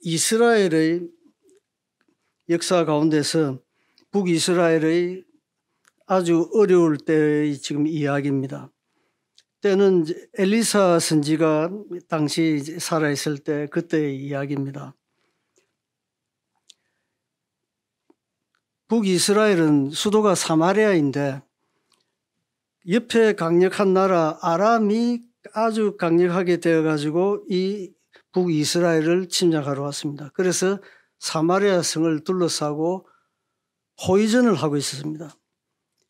이스라엘의 역사 가운데서 북이스라엘의 아주 어려울 때의 지금 이야기입니다. 때는 엘리사 선지가 당시 살아있을 때 그때의 이야기입니다. 북이스라엘은 수도가 사마리아인데 옆에 강력한 나라 아람이 아주 강력하게 되어가지고 이 북이스라엘을 침략하러 왔습니다. 그래서 사마리아 성을 둘러싸고 호위전을 하고 있었습니다.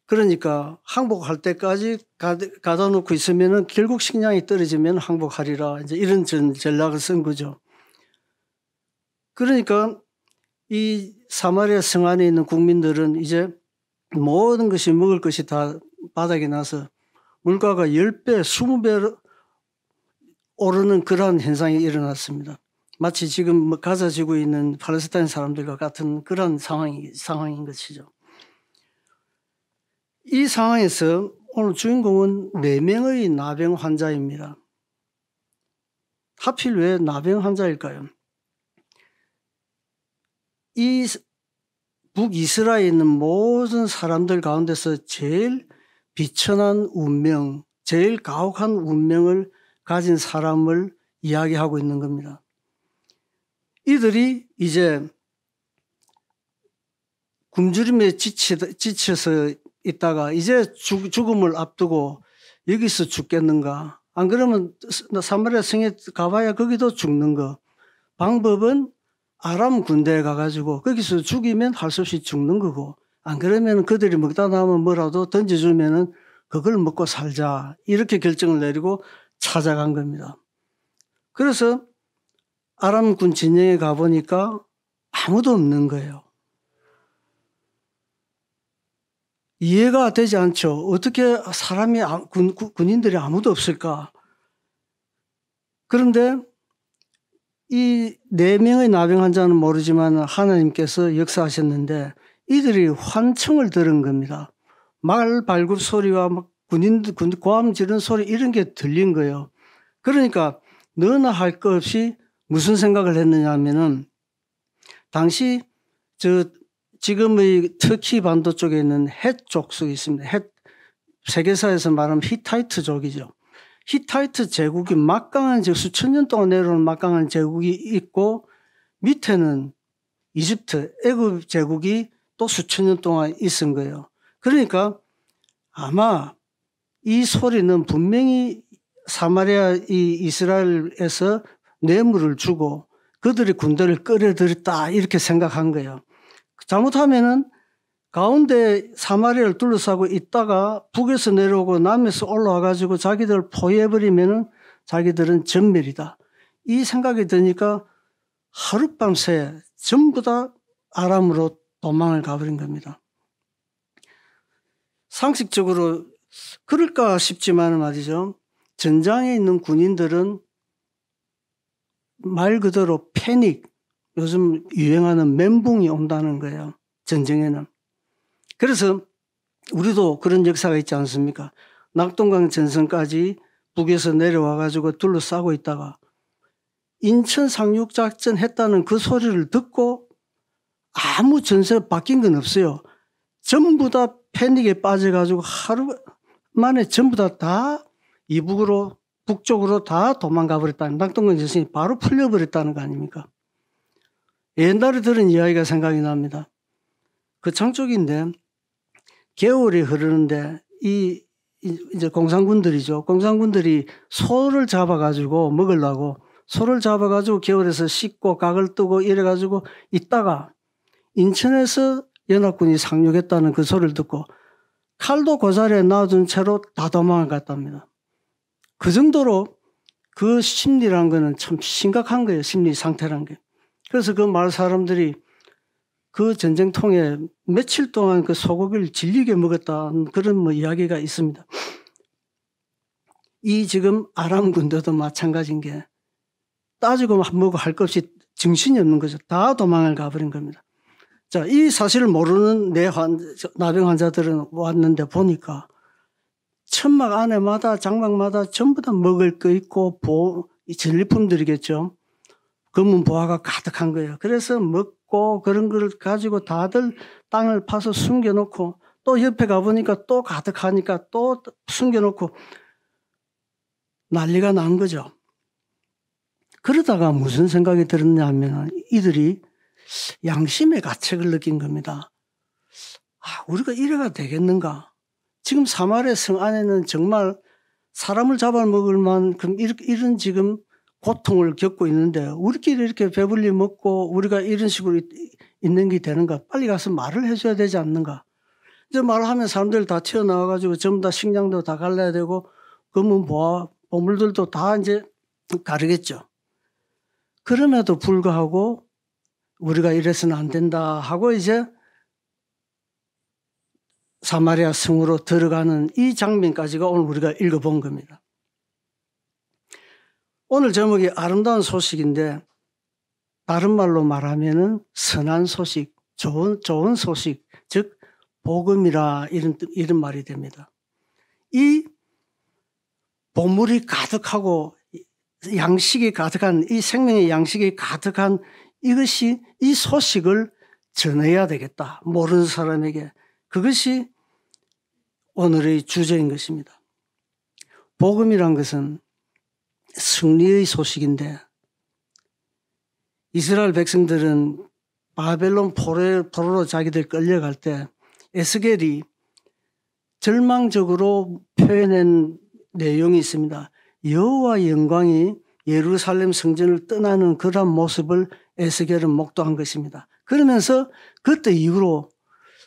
그러니까 항복할 때까지 가다 놓고 있으면은 결국 식량이 떨어지면 항복하리라, 이제 이런 전략을 쓴 거죠. 그러니까 이 사마리아 성 안에 있는 국민들은 이제 모든 것이 먹을 것이 다 바닥에 나서 물가가 10배, 20배 오르는 그러한 현상이 일어났습니다. 마치 지금 가자 지구에 있는 팔레스타인 사람들과 같은 그런 상황인 것이죠. 이 상황에서 오늘 주인공은 4명의 나병 환자입니다. 하필 왜 나병 환자일까요? 이 북이스라엘에 있는 모든 사람들 가운데서 제일 비천한 운명, 제일 가혹한 운명을 가진 사람을 이야기하고 있는 겁니다. 이들이 이제 굶주림에 지쳐서 있다가 이제 죽음을 앞두고 여기서 죽겠는가? 안 그러면 사마리아 성에 가봐야 거기도 죽는 거. 방법은 아람 군대에 가가지고 거기서 죽이면 할 수 없이 죽는 거고, 안 그러면 그들이 먹다 남으면 뭐라도 던져주면은 그걸 먹고 살자, 이렇게 결정을 내리고 찾아간 겁니다. 그래서 아람군 진영에 가보니까 아무도 없는 거예요. 이해가 되지 않죠. 어떻게 사람이 군인들이 아무도 없을까? 그런데 이 4명의 나병 환자는 모르지만 하나님께서 역사하셨는데 이들이 환청을 들은 겁니다. 말 발굽 소리와 막 군인들 고함 지르는 소리, 이런 게 들린 거예요. 그러니까 너나 할 것 없이 무슨 생각을 했느냐 하면은, 당시 지금의 터키 반도 쪽에 있는 헷 족속이 있습니다. 헷, 세계사에서 말하면 히타이트족이죠. 히타이트 제국이 막강한, 수천 년 동안 내려오는 막강한 제국이 있고, 밑에는 이집트, 애굽 제국이 또 수천 년 동안 있은 거예요. 그러니까 아마 이 소리는 분명히 사마리아 이스라엘에서 뇌물을 주고 그들이 군대를 끌어들였다, 이렇게 생각한 거예요. 잘못하면은 가운데 사마리아를 둘러싸고 있다가 북에서 내려오고 남에서 올라와 가지고 자기들을 포위해버리면은 자기들은 전멸이다, 이 생각이 드니까 하룻밤새 전부 다 아람으로 도망을 가버린 겁니다. 상식적으로 그럴까 싶지만 말이죠, 전장에 있는 군인들은 말 그대로 패닉, 요즘 유행하는 멘붕이 온다는 거예요, 전쟁에는. 그래서 우리도 그런 역사가 있지 않습니까? 낙동강 전선까지 북에서 내려와 가지고 둘러싸고 있다가 인천 상륙작전 했다는 그 소리를 듣고 아무 전세가 바뀐 건 없어요. 전부 다 패닉에 빠져가지고 하루 만에 전부 다 이북으로, 북쪽으로 다 도망가 버렸다는, 낙동강 전선이 바로 풀려버렸다는 거 아닙니까? 옛날에 들은 이야기가 생각이 납니다. 그 창쪽인데 겨울이 흐르는데 이제 공산군들이죠. 공산군들이 소를 잡아가지고 먹으려고, 소를 잡아가지고 겨울에서 씻고 각을 뜨고 이래가지고 있다가 인천에서 연합군이 상륙했다는 그 소리를 듣고 칼도 그 자리에 놔둔 채로 다 도망을 갔답니다. 그 정도로 그 심리란 거는 참 심각한 거예요, 심리 상태란 게. 그래서 그 마을 사람들이 그 전쟁통에 며칠 동안 그 소고기를 질리게 먹었다는 그런 이야기가 있습니다. 이 지금 아람 군대도 마찬가지인 게 따지고 뭐고 할 것 없이 정신이 없는 거죠. 다 도망을 가버린 겁니다. 자, 이 사실을 모르는 나병 환자들은 왔는데 보니까 천막 안에마다 장막마다 전부 다 먹을 거 있고 전리품들이겠죠. 검은 보화가 가득한 거예요. 그래서 먹고 그런 걸 가지고 다들 땅을 파서 숨겨놓고 또 옆에 가보니까 또 가득하니까 또 숨겨놓고 난리가 난 거죠. 그러다가 무슨 생각이 들었냐면 이들이 양심의 가책을 느낀 겁니다. 우리가 이래가 되겠는가? 지금 사마리아 성 안에는 정말 사람을 잡아먹을 만큼 이런 지금 고통을 겪고 있는데 우리끼리 이렇게 배불리 먹고 우리가 이런 식으로 있는 게 되는가? 빨리 가서 말을 해줘야 되지 않는가? 이제 말하면 사람들 다 튀어나와가지고 전부 다 식량도 다 갈라야 되고 검은 보물들도 다 이제 가르겠죠. 그럼에도 불구하고 우리가 이래서는 안 된다 하고 이제 사마리아 성으로 들어가는 이 장면까지가 오늘 우리가 읽어본 겁니다. 오늘 제목이 아름다운 소식인데 다른 말로 말하면은 선한 소식, 좋은 소식, 즉 복음이라 이런 말이 됩니다. 이 보물이 가득하고 양식이 가득한 이 생명의 양식이 가득한 이것이 이 소식을 전해야 되겠다. 모르는 사람에게. 그것이 오늘의 주제인 것입니다. 복음이란 것은 승리의 소식인데 이스라엘 백성들은 바벨론 포로로 자기들 끌려갈 때 에스겔이 절망적으로 표현한 내용이 있습니다. 여호와의 영광이 예루살렘 성전을 떠나는 그런 모습을 에스겔은 목도한 것입니다. 그러면서 그때 이후로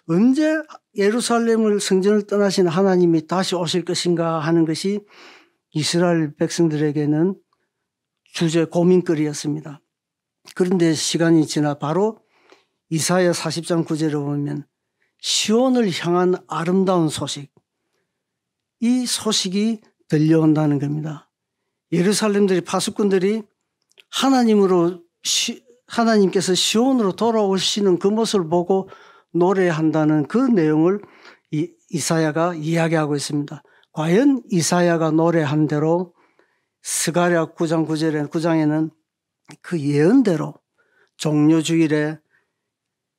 언제 예루살렘을 성전을 떠나신 하나님이 다시 오실 것인가 하는 것이 이스라엘 백성들에게는 주제 고민거리였습니다. 그런데 시간이 지나 바로 이사야 40장 9절을 보면 시온을 향한 아름다운 소식, 이 소식이 들려온다는 겁니다. 예루살렘들이 파수꾼들이 하나님께서 시온으로 돌아오시는 그 모습을 보고 노래한다는 그 내용을 이사야가 이야기하고 있습니다. 과연 이사야가 노래한 대로 스가랴 9장 9장에는 그 예언대로 종료주일에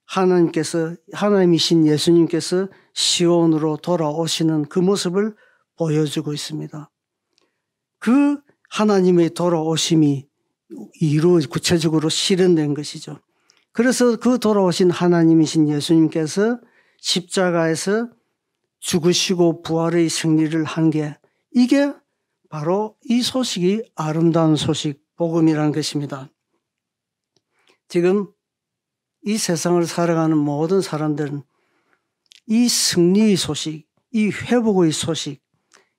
하나님이신 예수님께서 시온으로 돌아오시는 그 모습을 보여주고 있습니다. 그 하나님의 돌아오심이 구체적으로 실현된 것이죠. 그래서 그 돌아오신 하나님이신 예수님께서 십자가에서 죽으시고 부활의 승리를 한 게 이게 바로 이 소식이 아름다운 소식, 복음이라는 것입니다. 지금 이 세상을 살아가는 모든 사람들은 이 승리의 소식, 이 회복의 소식,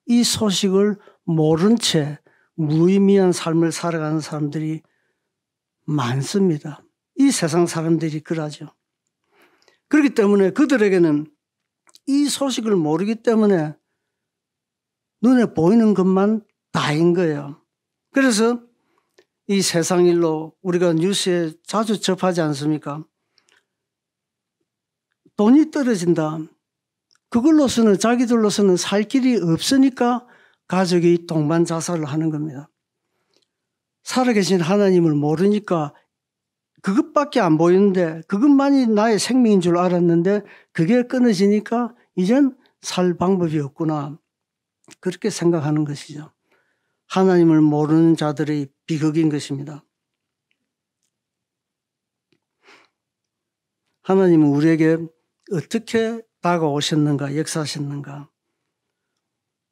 이 소식을 모른 채 무의미한 삶을 살아가는 사람들이 많습니다. 이 세상 사람들이 그러죠. 그렇기 때문에 그들에게는 이 소식을 모르기 때문에 눈에 보이는 것만 다인 거예요. 그래서 이 세상 일로 우리가 뉴스에 자주 접하지 않습니까? 돈이 떨어진다. 그걸로서는 자기들로서는 살 길이 없으니까 가족이 동반 자살을 하는 겁니다. 살아계신 하나님을 모르니까 그것밖에 안 보이는데 그것만이 나의 생명인 줄 알았는데 그게 끊어지니까 이젠 살 방법이 없구나. 그렇게 생각하는 것이죠. 하나님을 모르는 자들의 비극인 것입니다. 하나님은 우리에게 어떻게 다가오셨는가, 역사하셨는가.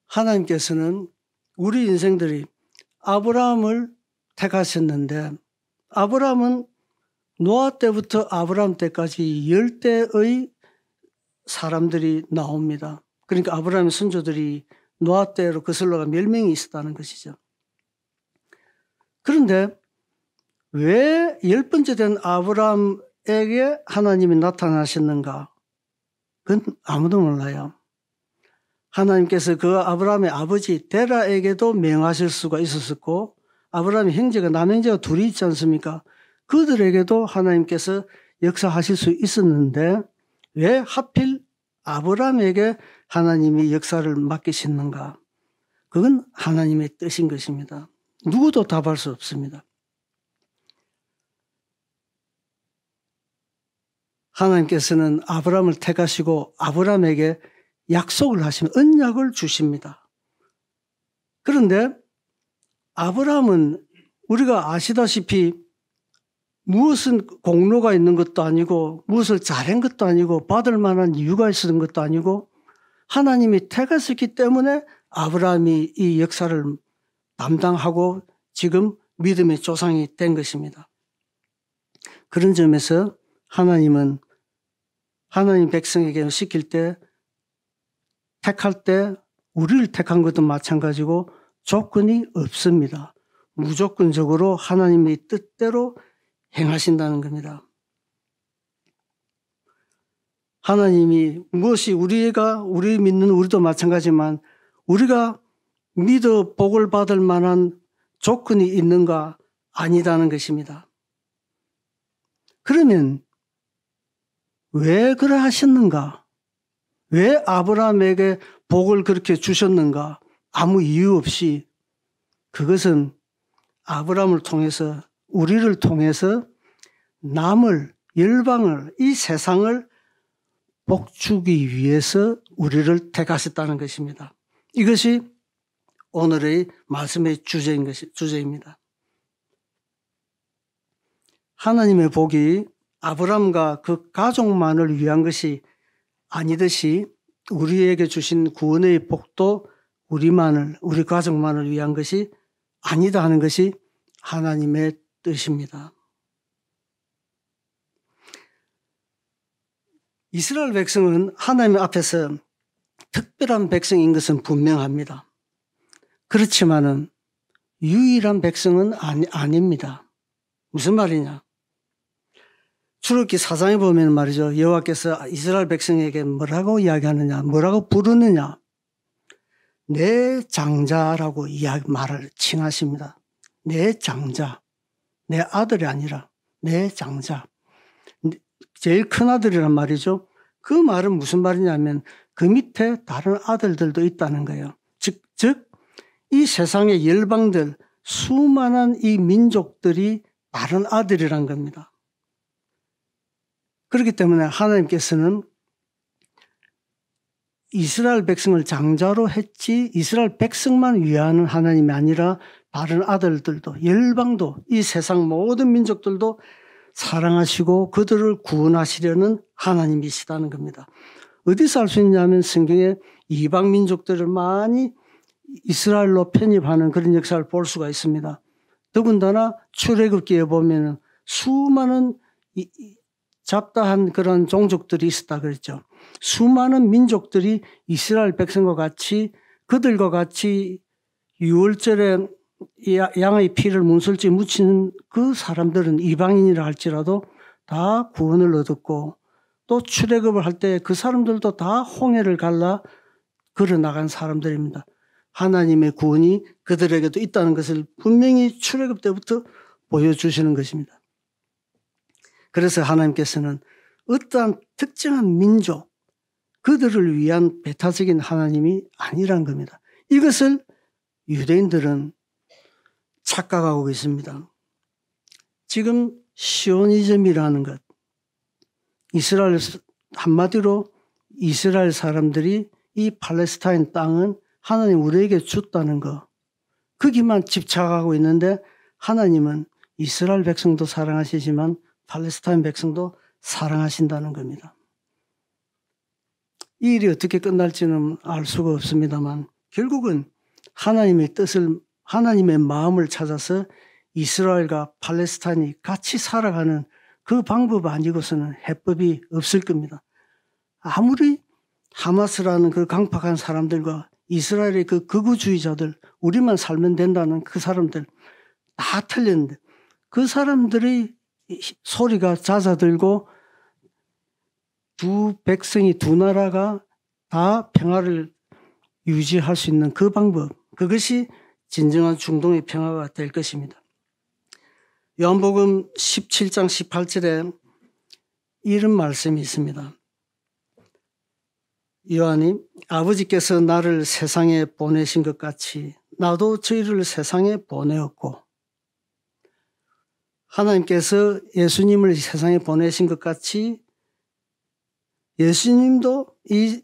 하나님께서는 우리 인생들이 아브라함을 택하셨는데 아브라함은 노아 때부터 아브라함 때까지 10대의 사람들이 나옵니다. 그러니까 아브라함의 선조들이 노아 때로 거슬러가 10명이 있었다는 것이죠. 그런데 왜 10번째 된 아브라함에게 하나님이 나타나셨는가? 그건 아무도 몰라요. 하나님께서 그 아브라함의 아버지 데라에게도 명하실 수가 있었고 아브라함의 형제가 남형제가 둘이 있지 않습니까? 그들에게도 하나님께서 역사하실 수 있었는데 왜 하필 아브라함에게 하나님이 역사를 맡기셨는가? 그건 하나님의 뜻인 것입니다. 누구도 답할 수 없습니다. 하나님께서는 아브라함을 택하시고 아브라함에게 약속을 하시면 언약을 주십니다. 그런데 아브라함은 우리가 아시다시피 무엇은 공로가 있는 것도 아니고 무엇을 잘한 것도 아니고 받을 만한 이유가 있었던 것도 아니고 하나님이 택하셨기 때문에 아브라함이 이 역사를 담당하고 지금 믿음의 조상이 된 것입니다. 그런 점에서 하나님은 하나님 백성에게 시킬 때 택할 때 우리를 택한 것도 마찬가지고 조건이 없습니다. 무조건적으로 하나님의 뜻대로 행하신다는 겁니다. 하나님이 무엇이 우리 믿는 우리도 마찬가지지만 우리가 믿어 복을 받을 만한 조건이 있는가 아니다는 것입니다. 그러면 왜 그래 하셨는가? 왜 아브라함에게 복을 그렇게 주셨는가? 아무 이유 없이. 그것은 아브라함을 통해서 우리를 통해서 남을 열방을 이 세상을 복주기 위해서 우리를 택하셨다는 것입니다. 이것이 오늘의 말씀의 주제입니다. 하나님의 복이 아브라함과 그 가족만을 위한 것이 아니듯이 우리에게 주신 구원의 복도 우리 가족만을 위한 것이 아니다 하는 것이 하나님의 뜻입니다. 이스라엘 백성은 하나님 앞에서 특별한 백성인 것은 분명합니다. 그렇지만은 유일한 백성은 아닙니다. 무슨 말이냐? 출애굽기 4장에 보면 말이죠. 여호와께서 이스라엘 백성에게 뭐라고 이야기하느냐? 뭐라고 부르느냐? 내 장자라고 말을 칭하십니다. 내 장자. 내 아들이 아니라 내 장자. 제일 큰 아들이란 말이죠. 그 말은 무슨 말이냐면 그 밑에 다른 아들들도 있다는 거예요. 즉 이 세상의 열방들 수많은 이 민족들이 다른 아들이란 겁니다. 그렇기 때문에 하나님께서는 이스라엘 백성을 장자로 했지 이스라엘 백성만 위하는 하나님이 아니라 다른 아들들도 열방도 이 세상 모든 민족들도 사랑하시고 그들을 구원하시려는 하나님이시다는 겁니다. 어디서 알 수 있냐면 성경에 이방 민족들을 많이 이스라엘로 편입하는 그런 역사를 볼 수가 있습니다. 더군다나 출애굽기에 보면 수많은 잡다한 그런 종족들이 있었다 그랬죠. 수많은 민족들이 이스라엘 백성과 같이 그들과 같이 유월절에 양의 피를 문설주에 묻히는 그 사람들은 이방인이라 할지라도 다 구원을 얻었고 또 출애굽을 할 때 그 사람들도 다 홍해를 갈라 걸어나간 사람들입니다. 하나님의 구원이 그들에게도 있다는 것을 분명히 출애굽 때부터 보여주시는 것입니다. 그래서 하나님께서는 어떠한 특정한 민족, 그들을 위한 배타적인 하나님이 아니란 겁니다. 이것을 유대인들은 착각하고 있습니다. 지금 시오니즘이라는 것, 이스라엘 한마디로 이스라엘 사람들이 이 팔레스타인 땅은 하나님 우리에게 줬다는 거, 거기만 집착하고 있는데 하나님은 이스라엘 백성도 사랑하시지만 팔레스타인 백성도 사랑하신다는 겁니다. 이 일이 어떻게 끝날지는 알 수가 없습니다만 결국은 하나님의 뜻을, 하나님의 마음을 찾아서 이스라엘과 팔레스타인이 같이 살아가는 그 방법 아니고서는 해법이 없을 겁니다. 아무리 하마스라는 그 강팍한 사람들과 이스라엘의 그 극우주의자들, 우리만 살면 된다는 그 사람들 다 틀렸는데 그 사람들의 소리가 잦아들고 두 백성이 두 나라가 다 평화를 유지할 수 있는 그 방법, 그것이 진정한 중동의 평화가 될 것입니다. 요한복음 17장 18절에 이런 말씀이 있습니다. 요한이 아버지께서 나를 세상에 보내신 것 같이 나도 저희를 세상에 보내었고, 하나님께서 예수님을 세상에 보내신 것 같이 예수님도 이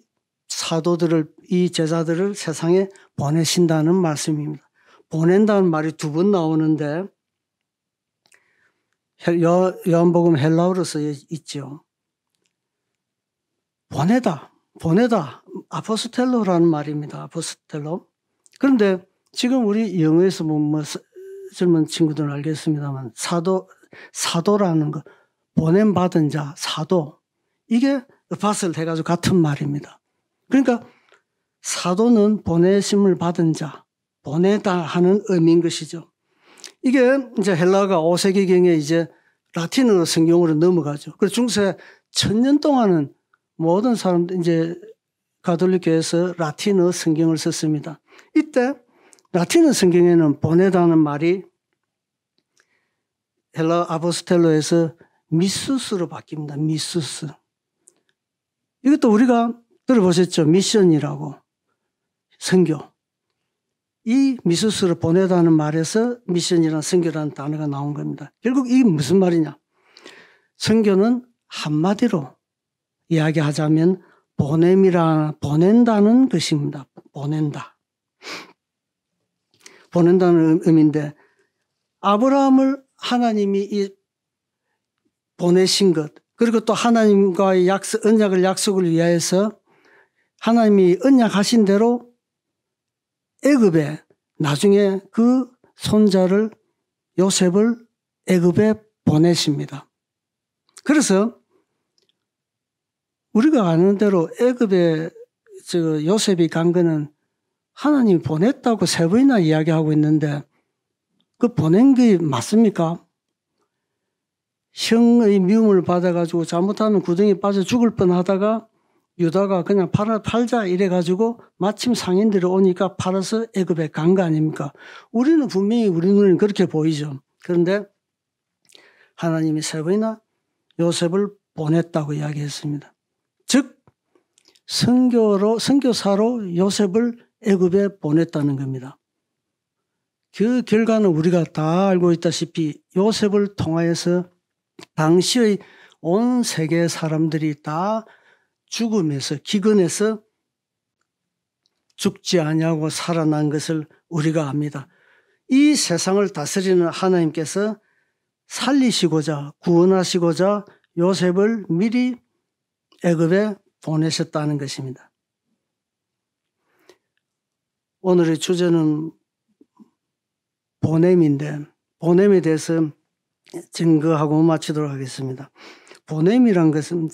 사도들을, 이 제자들을 세상에 보내신다는 말씀입니다. 보낸다는 말이 두 번 나오는데 요한복음 헬라어로 쓰여 있죠. 보내다, 아포스텔로라는 말입니다. 아포스텔로. 그런데 지금 우리 영어에서 젊은 친구들은 알겠습니다만 사도라는 거, 보냄받은 자, 사도, 이게 밭을 해가지고 같은 말입니다. 그러니까 사도는 보내심을 받은 자, 보내다 하는 의미인 것이죠. 이게 이제 헬라가 5세기경에 이제 라틴어 성경으로 넘어가죠. 그래서 중세 1000년 동안은 모든 사람들, 이제 가톨릭교에서 라틴어 성경을 썼습니다. 이때 라틴어 성경에는 보내다는 말이 헬라 아포스텔로에서 미수스로 바뀝니다. 미수스. 이것도 우리가 들어보셨죠? 미션이라고. 선교. 이 미수스를 보내다는 말에서 미션이라는 선교라는 단어가 나온 겁니다. 결국 이게 무슨 말이냐? 선교는 한마디로 이야기하자면 보낸다는 것입니다. 보낸다는 의미인데, 아브라함을 하나님이 보내신 것, 그리고 또 하나님과의 언약을 위하여서 하나님이 언약하신 대로 애굽에, 나중에 그 손자를, 요셉을 애굽에 보내십니다. 그래서 우리가 아는 대로 애굽에 요셉이 간 거는 하나님이 보냈다고 3번이나 이야기하고 있는데, 그 보낸 게 맞습니까? 형의 미움을 받아가지고 잘못하면 구덩이에 빠져 죽을 뻔하다가 유다가 그냥 팔자 이래가지고 마침 상인들이 오니까 팔아서 애굽에 간 거 아닙니까? 우리는 분명히 우리 눈에는 그렇게 보이죠. 그런데 하나님이 3번이나 요셉을 보냈다고 이야기했습니다. 즉 선교사로 요셉을 애굽에 보냈다는 겁니다. 그 결과는 우리가 다 알고 있다시피 요셉을 통하여서 당시의 온 세계 사람들이 다 죽음에서, 기근에서 죽지 아니하고 살아난 것을 우리가 압니다. 이 세상을 다스리는 하나님께서 살리시고자, 구원하시고자 요셉을 미리 애굽에 보내셨다는 것입니다. 오늘의 주제는 보냄인데, 보냄에 대해서 증거하고 마치도록 하겠습니다. 보냄이란 것은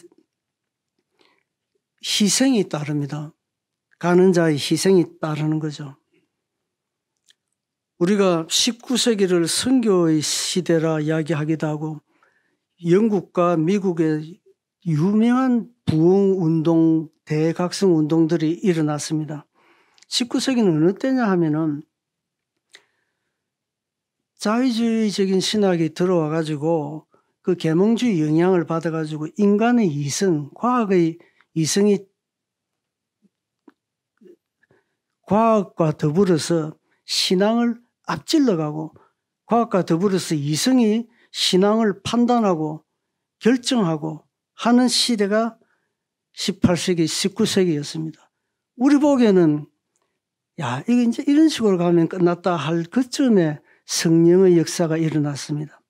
희생이 따릅니다. 가는 자의 희생이 따르는 거죠. 우리가 19세기를 선교의 시대라 이야기하기도 하고, 영국과 미국의 유명한 부흥운동, 대각성운동들이 일어났습니다. 19세기는 어느 때냐 하면은 자유주의적인 신학이 들어와가지고 그 계몽주의 영향을 받아가지고 인간의 이성, 과학의 이성이 과학과 더불어서 신앙을 앞질러가고, 과학과 더불어서 이성이 신앙을 판단하고 결정하고 하는 시대가 18세기, 19세기였습니다. 우리 보기에는 이거 이제 이런 식으로 가면 끝났다 할 그쯤에 성령의 역사가 일어났습니다.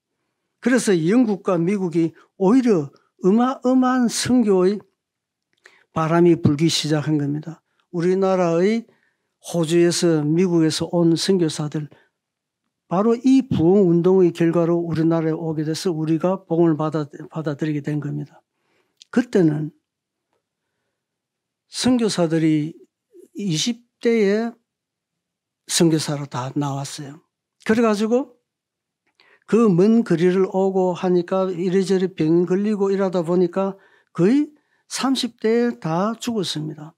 그래서 영국과 미국이 오히려 어마어마한 선교의 바람이 불기 시작한 겁니다. 우리나라의 호주에서, 미국에서 온 선교사들, 바로 이 부흥운동의 결과로 우리나라에 오게 돼서 우리가 복음을 받아들이게 된 겁니다. 그때는 선교사들이 20대에 선교사로 다 나왔어요. 그래가지고 그 먼 거리를 오고 하니까 이래저래 병 걸리고 이러다 보니까 거의 30대에 다 죽었습니다.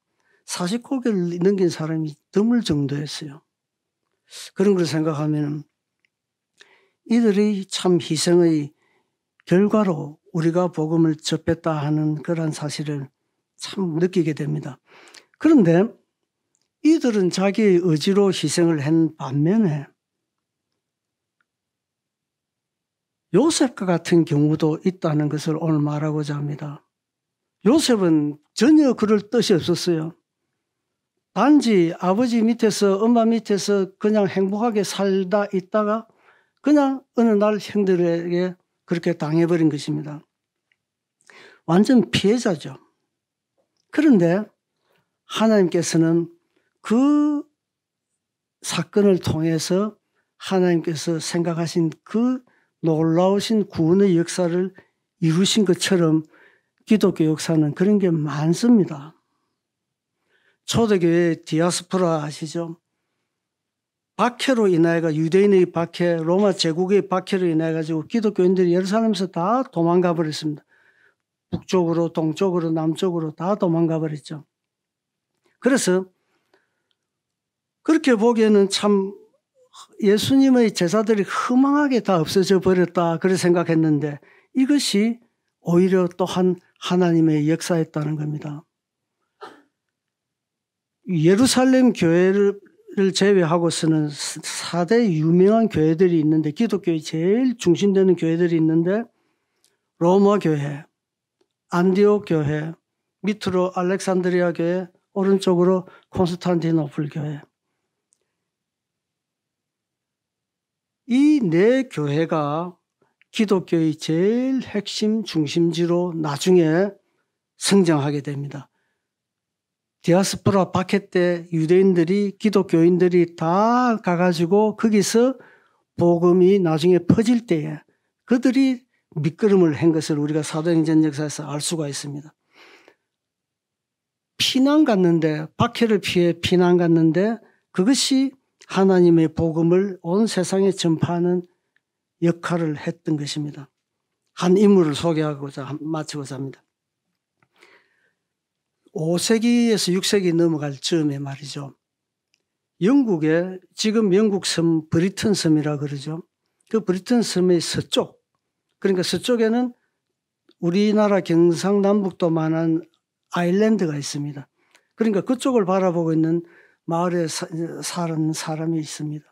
40고개를 넘긴 사람이 드물 정도였어요. 그런 걸 생각하면 이들이 참 희생의 결과로 우리가 복음을 접했다 하는 그런 사실을 참 느끼게 됩니다. 그런데 이들은 자기의 의지로 희생을 한 반면에 요셉과 같은 경우도 있다는 것을 오늘 말하고자 합니다. 요셉은 전혀 그럴 뜻이 없었어요. 단지 아버지 밑에서 엄마 밑에서 그냥 행복하게 살다 있다가 그냥 어느 날 형들에게 그렇게 당해버린 것입니다. 완전 피해자죠. 그런데 하나님께서는 그 사건을 통해서 하나님께서 생각하신 그 놀라우신 구원의 역사를 이루신 것처럼 기독교 역사는 그런 게 많습니다. 초대교회 디아스포라 아시죠? 박해로 인하여 유대인의 박해, 로마 제국의 박해로 인해 가지고 기독교인들이 예루살렘에서 다 도망가 버렸습니다. 북쪽으로 동쪽으로 남쪽으로 다 도망가 버렸죠. 그래서 그렇게 보기에는 참 예수님의 제자들이 허망하게 다 없어져 버렸다 그렇게 생각했는데 이것이 오히려 또한 하나님의 역사였다는 겁니다. 예루살렘 교회를 제외하고서는 4대 유명한 교회들이 있는데 기독교의 제일 중심되는 교회들이 있는데 로마 교회, 안디옥 교회, 밑으로 알렉산드리아 교회, 오른쪽으로 콘스탄티노플 교회. 이 네 교회가 기독교의 제일 핵심 중심지로 나중에 성장하게 됩니다. 디아스포라 박해 때 유대인들이 기독교인들이 다 가가지고 거기서 복음이 나중에 퍼질 때에 그들이 밑거름을 한 것을 우리가 사도행전 역사에서 알 수가 있습니다. 피난 갔는데 박해를 피해 피난 갔는데 그것이 하나님의 복음을 온 세상에 전파하는 역할을 했던 것입니다. 한 인물을 소개하고자 마치고자 합니다. 5세기에서 6세기 넘어갈 즈음에 말이죠. 영국에 지금 영국 섬 브리튼 섬이라 그러죠. 그 브리튼 섬의 서쪽, 그러니까 서쪽에는 우리나라 경상남북도 만한 아일랜드가 있습니다. 그러니까 그쪽을 바라보고 있는 마을에 사는 사람이 있습니다.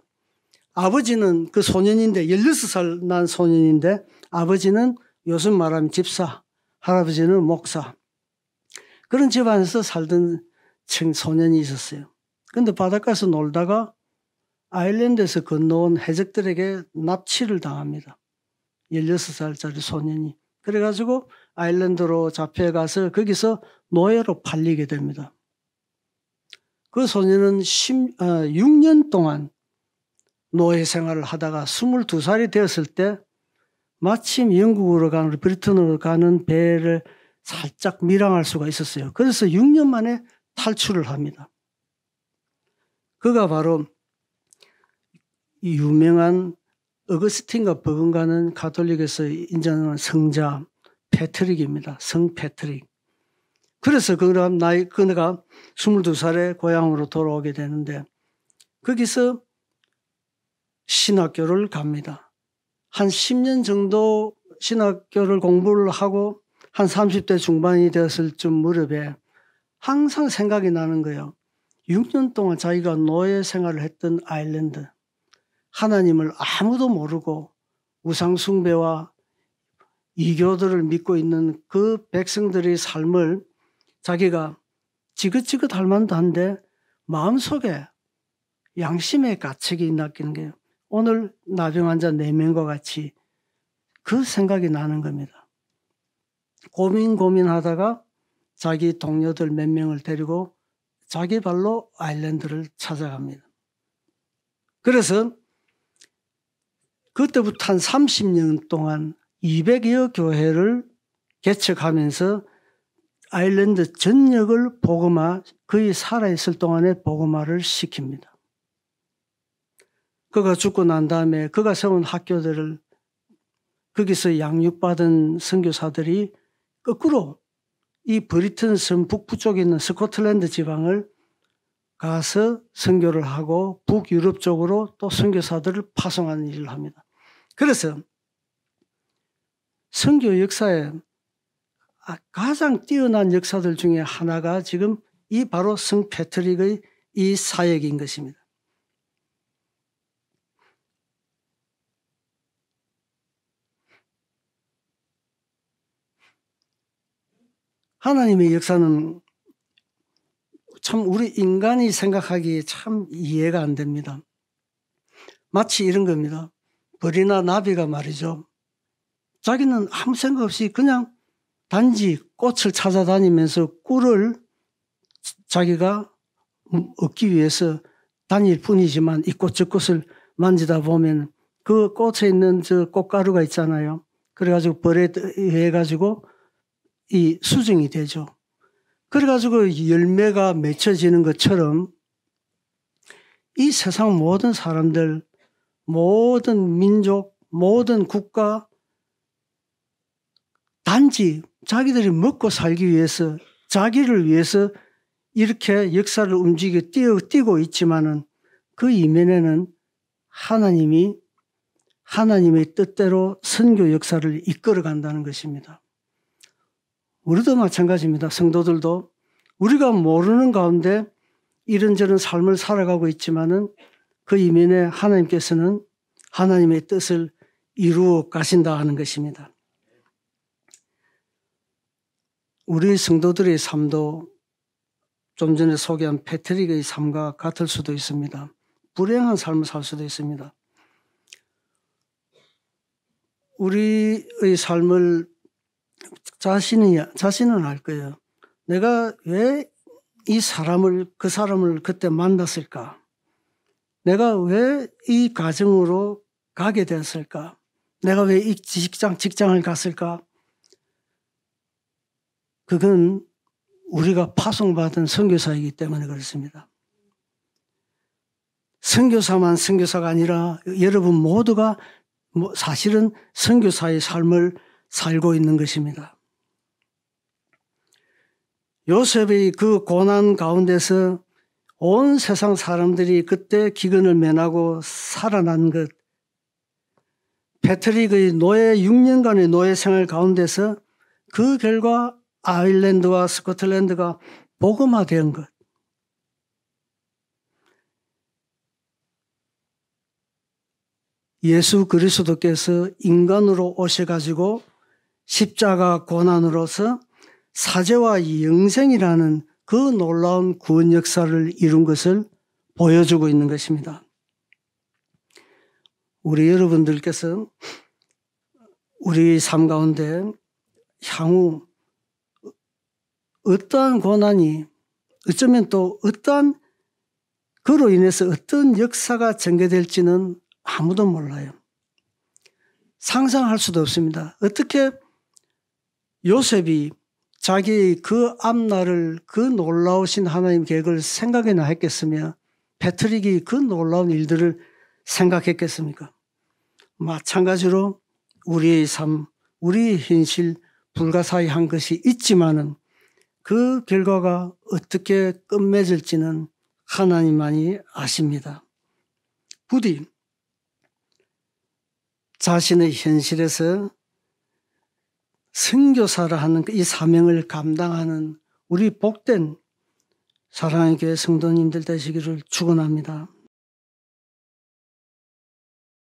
아버지는 그 소년인데 16살 난 소년인데 아버지는 요즘 말하면 집사, 할아버지는 목사. 그런 집안에서 살던 청소년이 있었어요. 그런데 바닷가에서 놀다가 아일랜드에서 건너온 해적들에게 납치를 당합니다. 16살짜리 소년이. 그래가지고 아일랜드로 잡혀가서 거기서 노예로 팔리게 됩니다. 그 소년은 6년 동안 노예 생활을 하다가 22살이 되었을 때 마침 영국으로 가는 브리튼으로 가는 배를 살짝 밀항할 수가 있었어요. 그래서 6년 만에 탈출을 합니다. 그가 바로 이 유명한 어거스틴과 버금가는 가톨릭에서 인정하는 성자 패트릭입니다. 성 패트릭. 그래서 그가 22살에 고향으로 돌아오게 되는데 거기서 신학교를 갑니다. 한 10년 정도 신학교를 공부를 하고 한 30대 중반이 되었을 쯤 무렵에 항상 생각이 나는 거예요. 6년 동안 자기가 노예 생활을 했던 아일랜드, 하나님을 아무도 모르고 우상숭배와 이교들을 믿고 있는 그 백성들의 삶을 자기가 지긋지긋할 만도 한데 마음속에 양심의 가책이 낚이는 게 오늘 나병 환자 4명과 같이 그 생각이 나는 겁니다. 고민하다가 자기 동료들 몇 명을 데리고 자기 발로 아일랜드를 찾아갑니다. 그래서 그때부터 한 30년 동안 200여 교회를 개척하면서 아일랜드 전역을 그의 살아있을 동안에 복음화를 시킵니다. 그가 죽고 난 다음에 그가 세운 학교들을 거기서 양육받은 선교사들이 거꾸로 이 브리튼 섬 북부 쪽에 있는 스코틀랜드 지방을 가서 선교를 하고 북유럽 쪽으로 또 선교사들을 파송하는 일을 합니다. 그래서 선교 역사에 가장 뛰어난 역사들 중에 하나가 지금 이 바로 성 패트릭의 이 사역인 것입니다. 하나님의 역사는 참 우리 인간이 생각하기에 참 이해가 안 됩니다. 마치 이런 겁니다. 벌이나 나비가 말이죠. 자기는 아무 생각 없이 그냥 단지 꽃을 찾아다니면서 꿀을 자기가 얻기 위해서 다닐 뿐이지만 이 꽃 저 꽃을 만지다 보면 그 꽃에 있는 저 꽃가루가 있잖아요. 그래가지고 벌에 의해 가지고 이 수정이 되죠. 그래가지고 열매가 맺혀지는 것처럼 이 세상 모든 사람들, 모든 민족, 모든 국가 단지 자기들이 먹고 살기 위해서 자기를 위해서 이렇게 역사를 움직여 뛰고 있지만은 그 이면에는 하나님의 뜻대로 선교 역사를 이끌어 간다는 것입니다. 우리도 마찬가지입니다. 성도들도 우리가 모르는 가운데 이런저런 삶을 살아가고 있지만은 그 이면에 하나님께서는 하나님의 뜻을 이루어 가신다 하는 것입니다. 우리 성도들의 삶도 좀 전에 소개한 패트릭의 삶과 같을 수도 있습니다. 불행한 삶을 살 수도 있습니다. 우리의 삶을 자신은 알 거예요. 내가 왜 그 사람을 그때 만났을까? 내가 왜 이 가정으로 가게 되었을까? 내가 왜 이 직장을 갔을까? 그건 우리가 파송받은 선교사이기 때문에 그렇습니다. 선교사만 선교사가 아니라 여러분 모두가 사실은 선교사의 삶을 살고 있는 것입니다. 요셉의 그 고난 가운데서 온 세상 사람들이 그때 기근을 면하고 살아난 것, 패트릭의 6년간의 노예 생활 가운데서 그 결과 아일랜드와 스코틀랜드가 복음화된 것, 예수 그리스도께서 인간으로 오셔가지고 십자가 고난으로서 사죄와 영생이라는 그 놀라운 구원 역사를 이룬 것을 보여주고 있는 것입니다. 우리 여러분들께서 우리 삶 가운데 향후 어떠한 고난이 어쩌면 또 어떠한 그로 인해서 어떤 역사가 전개될지는 아무도 몰라요. 상상할 수도 없습니다. 어떻게 요셉이 자기의 그 앞날을 그 놀라우신 하나님 계획을 생각이나 했겠으며 패트릭이 그 놀라운 일들을 생각했겠습니까? 마찬가지로 우리의 삶, 우리의 현실 불가사의한 것이 있지만은 그 결과가 어떻게 끝맺을지는 하나님만이 아십니다. 부디 자신의 현실에서 선교사라 하는 이 사명을 감당하는 우리 복된 사랑의 교회 성도님들 되시기를 축원합니다.